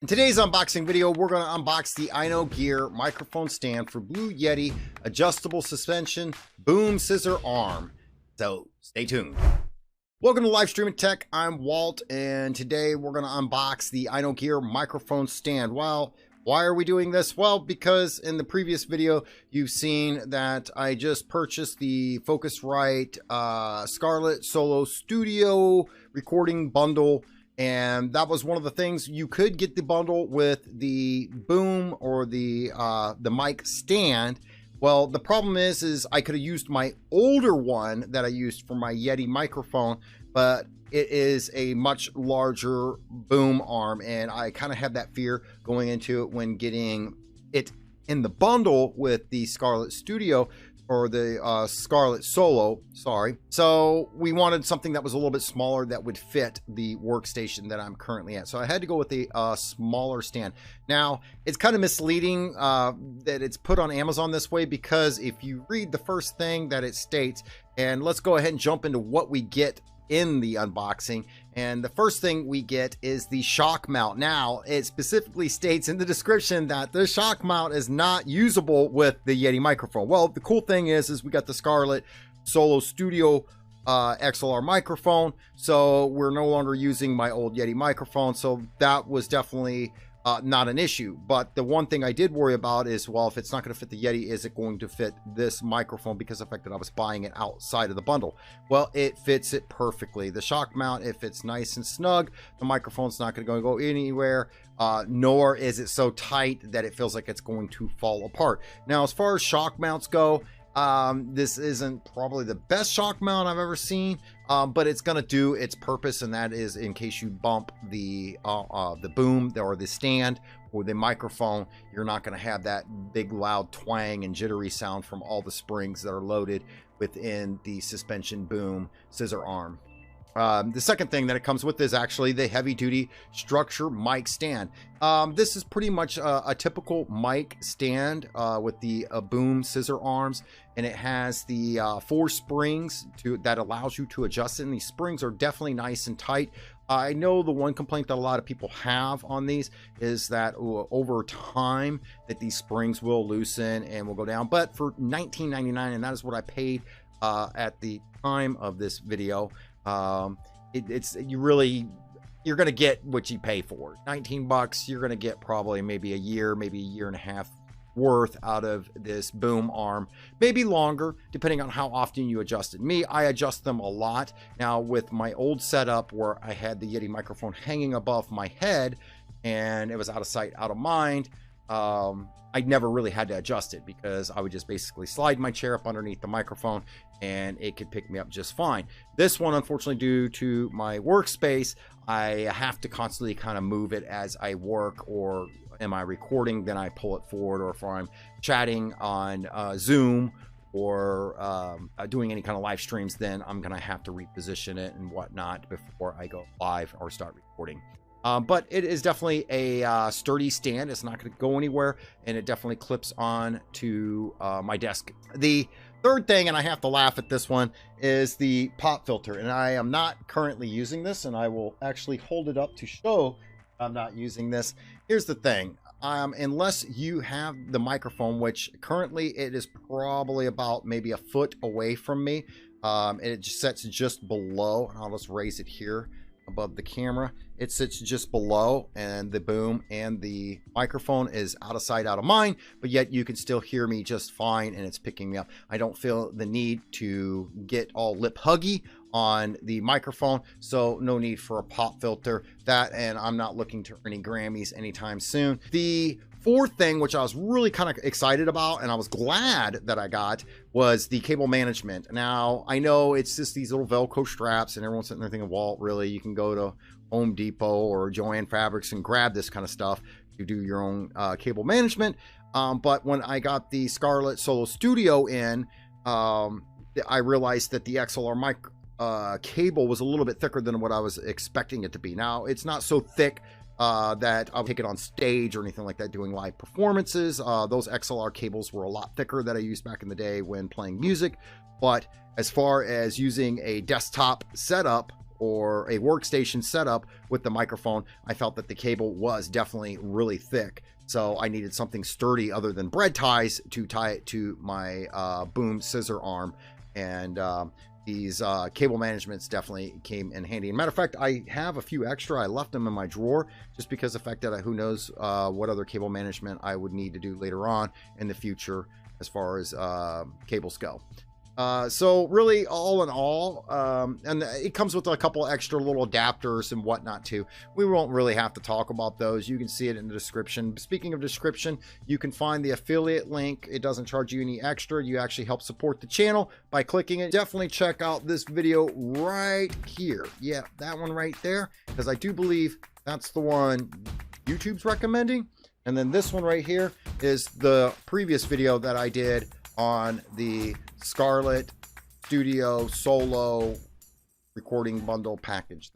In today's unboxing video, we're going to unbox the Innogear microphone stand for Blue Yeti adjustable suspension boom scissor arm. So stay tuned. Welcome to Live Streaming Tech. I'm Walt, and today we're going to unbox the Innogear microphone stand. Well, why are we doing this? Well, because in the previous video, you've seen that I just purchased the Focusrite Scarlett Solo Studio recording bundle. And that was one of the things. You could get the bundle with the boom or the mic stand. Well, the problem is I could have used my older one that I used for my Yeti microphone, but it is a much larger boom arm, and I kind of had that fear going into it when getting it in the bundle with the Scarlett Studio or the Scarlett Solo, sorry. So we wanted something that was a little bit smaller that would fit the workstation that I'm currently at. So I had to go with a smaller stand. Now, it's kind of misleading that it's put on Amazon this way, because if you read the first thing that it states, and let's go ahead and jump into what we get in the unboxing. And the first thing we get is the shock mount. Now, it specifically states in the description that the shock mount is not usable with the Yeti microphone. Well, the cool thing is we got the Scarlett Solo Studio XLR microphone, so we're no longer using my old Yeti microphone, so that was definitely not an issue. But the one thing I did worry about is, well, if it's not going to fit the Yeti, is it going to fit this microphone, because of the fact that I was buying it outside of the bundle? Well, it fits it perfectly. The shock mount, if it's nice and snug, the microphone's not going to go anywhere, nor is it so tight that it feels like it's going to fall apart. Now, as far as shock mounts go, this isn't probably the best shock mount I've ever seen, but it's going to do its purpose, and that is in case you bump the boom or the stand or the microphone, you're not going to have that big loud twang and jittery sound from all the springs that are loaded within the suspension boom scissor arm. The second thing that it comes with is actually the heavy duty structure mic stand. This is pretty much a typical mic stand with the boom scissor arms, and it has the 4 springs that allows you to adjust it, and these springs are definitely nice and tight. I know the one complaint that a lot of people have on these is that over time that these springs will loosen and will go down, but for $19.99, and that is what I paid at the time of this video, you're gonna get what you pay for. 19 bucks, you're gonna get probably maybe a year and a half worth out of this boom arm, maybe longer, depending on how often you adjust it. Me, I adjust them a lot. Now, with my old setup where I had the Yeti microphone hanging above my head and it was out of sight, out of mind, I never really had to adjust it, because I would just basically slide my chair up underneath the microphone and it could pick me up just fine. This one, unfortunately, due to my workspace, I have to constantly kind of move it as I work, or am I recording, then I pull it forward, or if I'm chatting on Zoom or doing any kind of live streams, then I'm gonna have to reposition it and whatnot before I go live or start recording. But it is definitely a sturdy stand. It's not going to go anywhere, and it definitely clips on to my desk. The third thing, and I have to laugh at this one, is the pop filter. And I am not currently using this, and I will actually hold it up to show I'm not using this. Here's the thing. Unless you have the microphone, which currently it is probably about maybe a foot away from me, it sits just below, and I'll just raise it here above the camera. It sits just below, and the boom and the microphone is out of sight, out of mind, but yet you can still hear me just fine, and it's picking me up. I don't feel the need to get all lip huggy on the microphone, so no need for a pop filter. That, and I'm not looking to earn any Grammys anytime soon. The fourth thing, which I was really kind of excited about, and I was glad that I got, was the cable management. Now, I know it's just these little Velcro straps, and everyone's sitting there thinking, Walt, really? You can go to Home Depot or Joann Fabrics and grab this kind of stuff to do your own cable management. But when I got the Scarlett Solo Studio in, I realized that the XLR mic cable was a little bit thicker than what I was expecting it to be. Now, it's not so thick that I'll take it on stage or anything like that doing live performances. Those XLR cables were a lot thicker that I used back in the day when playing music. But as far as using a desktop setup or a workstation setup with the microphone, I felt that the cable was definitely really thick. So I needed something sturdy other than bread ties to tie it to my boom scissor arm. And these cable managements definitely came in handy. And matter of fact, I have a few extra. I left them in my drawer just because of the fact that who knows what other cable management I would need to do later on in the future as far as cables go. So really, all in all, and it comes with a couple extra little adapters and whatnot too. We won't really have to talk about those. You can see it in the description. Speaking of description, you can find the affiliate link. It doesn't charge you any extra. You actually help support the channel by clicking it. Definitely check out this video right here. Yeah, that one right there, because I do believe that's the one YouTube's recommending. And then this one right here is the previous video that I did on the Scarlett Studio Solo recording bundle package.